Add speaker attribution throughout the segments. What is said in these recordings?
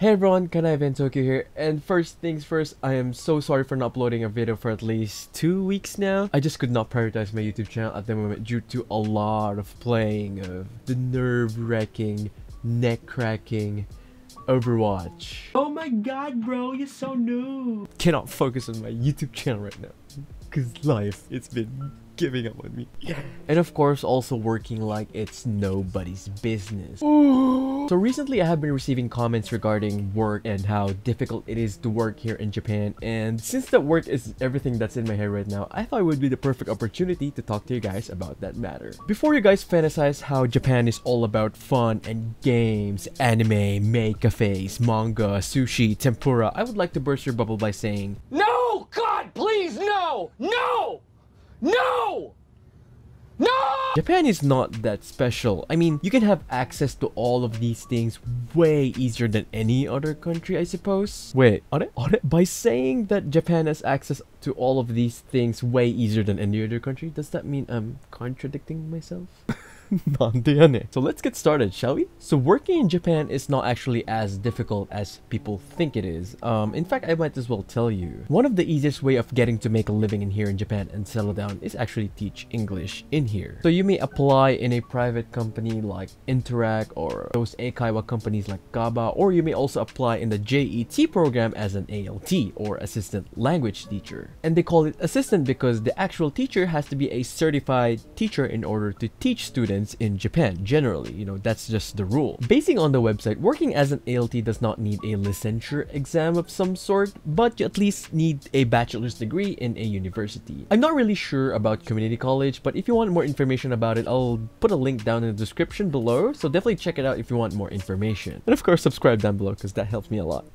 Speaker 1: Hey everyone, Kanai Tokyo here, and first things first, I am so sorry for not uploading a video for at least 2 weeks now. I just could not prioritize my YouTube channel at the moment due to a lot of playing of the nerve-wracking, neck-cracking Overwatch. Oh my god bro, you're so new! Cannot focus on my YouTube channel right now, cause life, it's been giving up on me. And of course also working like it's nobody's business. So recently I have been receiving comments regarding work and how difficult it is to work here in Japan, and since that work is everything that's in my head right now, I thought it would be the perfect opportunity to talk to you guys about that matter. Before you guys fantasize how Japan is all about fun and games, anime, maid cafes, manga, sushi, tempura, I would like to burst your bubble by saying, no! God, please, no! No! No! No! Japan is not that special. I mean, you can have access to all of these things way easier than any other country, I suppose. Wait, by saying that Japan has access to all of these things way easier than any other country, does that mean I'm contradicting myself? So let's get started, shall we? So working in Japan is not actually as difficult as people think it is. In fact, I might as well tell you. One of the easiest way of getting to make a living in here in Japan and settle down is actually teach English in here. So you may apply in a private company like Interact or those Eikaiwa companies like GABA, or you may also apply in the JET program as an ALT or assistant language teacher. And they call it assistant because the actual teacher has to be a certified teacher in order to teach students in Japan. Generally, you know, that's just the rule. Basing on the website, working as an ALT does not need a licensure exam of some sort, but you at least need a bachelor's degree in a university. I'm not really sure about community college, but if you want more information about it, I'll put a link down in the description below, so definitely check it out if you want more information. And of course, subscribe down below because that helps me a lot.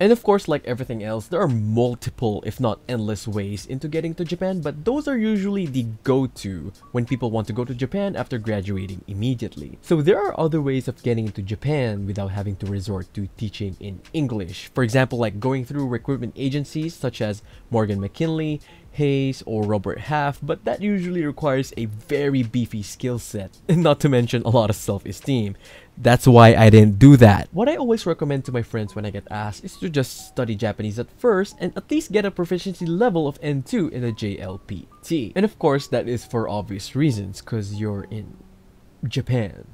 Speaker 1: And of course, like everything else, there are multiple, if not endless ways into getting to Japan, but those are usually the go-to when people want to go to Japan after graduating immediately. So there are other ways of getting into Japan without having to resort to teaching in English. For example, like going through recruitment agencies such as Morgan McKinley, Hayes, or Robert Half, but that usually requires a very beefy skill set, and not to mention a lot of self-esteem. That's why I didn't do that. What I always recommend to my friends when I get asked is to just study Japanese at first and at least get a proficiency level of N2 in the JLPT. And of course, that is for obvious reasons, because you're in Japan.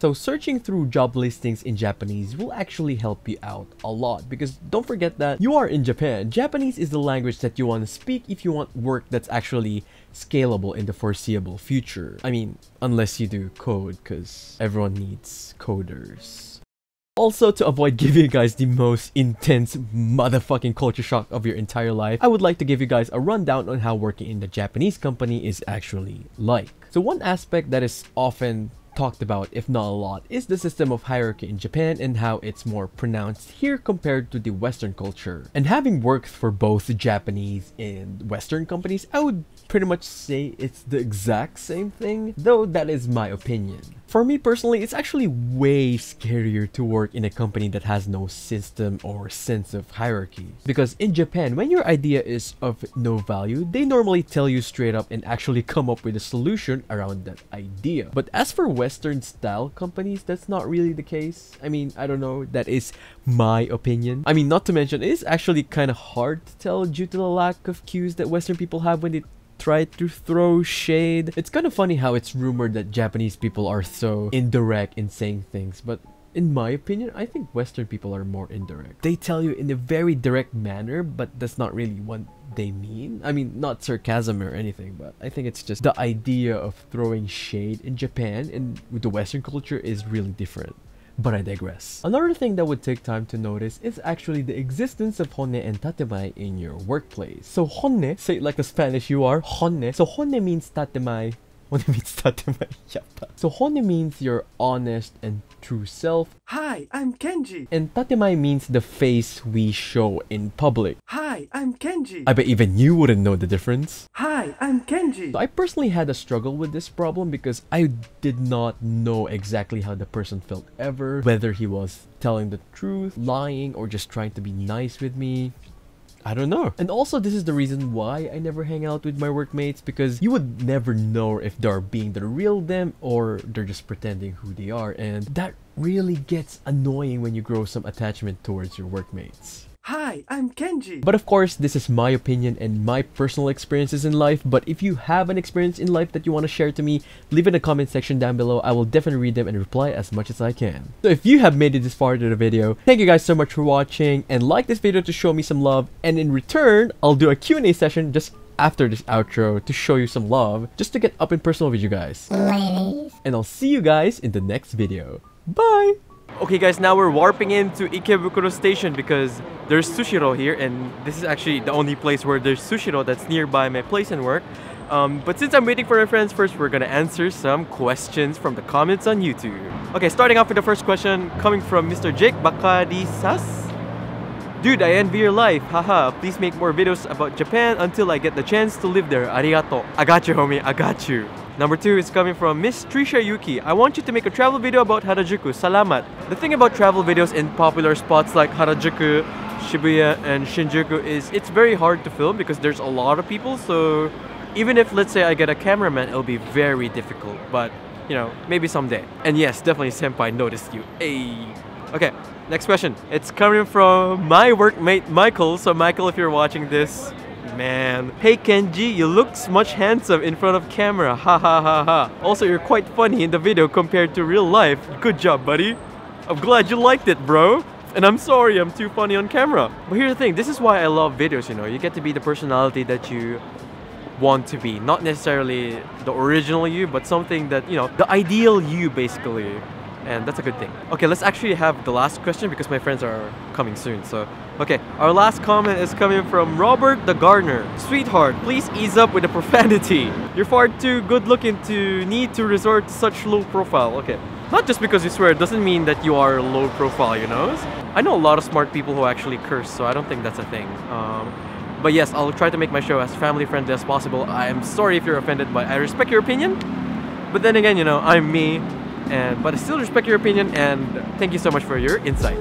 Speaker 1: So searching through job listings in Japanese will actually help you out a lot, because don't forget that you are in Japan. Japanese is the language that you want to speak if you want work that's actually scalable in the foreseeable future. I mean, unless you do code, because everyone needs coders. Also, to avoid giving you guys the most intense motherfucking culture shock of your entire life, I would like to give you guys a rundown on how working in the Japanese company is actually like. So one aspect that is often talked about, if not a lot, is the system of hierarchy in Japan and how it's more pronounced here compared to the Western culture. And having worked for both Japanese and Western companies, I would pretty much say it's the exact same thing, though that is my opinion. For me personally, it's actually way scarier to work in a company that has no system or sense of hierarchy. Because in Japan, when your idea is of no value, they normally tell you straight up and actually come up with a solution around that idea. But as for Western style companies, that's not really the case. I mean, I don't know, that is my opinion. I mean, not to mention, it is actually kind of hard to tell due to the lack of cues that Western people have when they try to throw shade. It's kind of funny how it's rumored that Japanese people are so indirect in saying things, but in my opinion, I think Western people are more indirect. They tell you in a very direct manner, but that's not really what they mean. I mean, not sarcasm or anything, but I think it's just the idea of throwing shade in Japan and with the Western culture is really different. But I digress. Another thing that would take time to notice is actually the existence of honne and tatemae in your workplace. So honne, say it like the Spanish you are, honne. So honne means tatemae. Honne means tatemae. So honne means your honest and true self.
Speaker 2: Hi, I'm Kenji.
Speaker 1: And tatemae means the face we show in public.
Speaker 2: Hi, I'm Kenji.
Speaker 1: I bet even you wouldn't know the difference.
Speaker 2: Hi, I'm Kenji.
Speaker 1: So I personally had a struggle with this problem because I did not know exactly how the person felt ever, whether he was telling the truth, lying, or just trying to be nice with me. I don't know. And also, this is the reason why I never hang out with my workmates, because you would never know if they're being the real them or they're just pretending who they are, and that really gets annoying when you grow some attachment towards your workmates.
Speaker 2: Hi, I'm Kenji.
Speaker 1: But of course, this is my opinion and my personal experiences in life. But if you have an experience in life that you want to share to me, leave it in the comment section down below. I will definitely read them and reply as much as I can. So if you have made it this far into the video, thank you guys so much for watching, and like this video to show me some love. And in return, I'll do a Q&A session just after this outro to show you some love, just to get up and personal with you guys.
Speaker 3: Ladies.
Speaker 1: And I'll see you guys in the next video. Bye! Okay guys, now we're warping into Ikebukuro Station because there's Sushiro here, and this is actually the only place where there's Sushiro that's nearby my place and work. But since I'm waiting for my friends first, we're gonna answer some questions from the comments on YouTube. Okay, starting off with the first question coming from Mr. Jake Bakadisas. Dude, I envy your life. Haha, please make more videos about Japan until I get the chance to live there. Arigato. I got you, homie. I got you. Number 2 is coming from Miss Trisha Yuki. I want you to make a travel video about Harajuku. Salamat. The thing about travel videos in popular spots like Harajuku, Shibuya, and Shinjuku is it's very hard to film because there's a lot of people. So even if, let's say, I get a cameraman, it'll be very difficult. But, you know, maybe someday. And yes, definitely Senpai noticed you. Hey. Okay, next question. It's coming from my workmate Michael. So Michael, if you're watching this, man. Hey Kenji, you look much handsome in front of camera. Ha ha ha ha. Also, you're quite funny in the video compared to real life. Good job, buddy. I'm glad you liked it, bro. And I'm sorry I'm too funny on camera. But here's the thing, this is why I love videos, you know. You get to be the personality that you want to be. Not necessarily the original you, but something that, you know, the ideal you basically. And that's a good thing. Okay, let's actually have the last question because my friends are coming soon. So, okay, our last comment is coming from Robert the Gardener. Sweetheart, please ease up with the profanity. You're far too good looking to need to resort to such low profile. Okay, not just because you swear doesn't mean that you are low profile, you know? I know a lot of smart people who actually curse, so I don't think that's a thing. But yes, I'll try to make my show as family friendly as possible. I'm sorry if you're offended, but I respect your opinion. But then again, you know, I'm me. But I still respect your opinion, and thank you so much for your insight.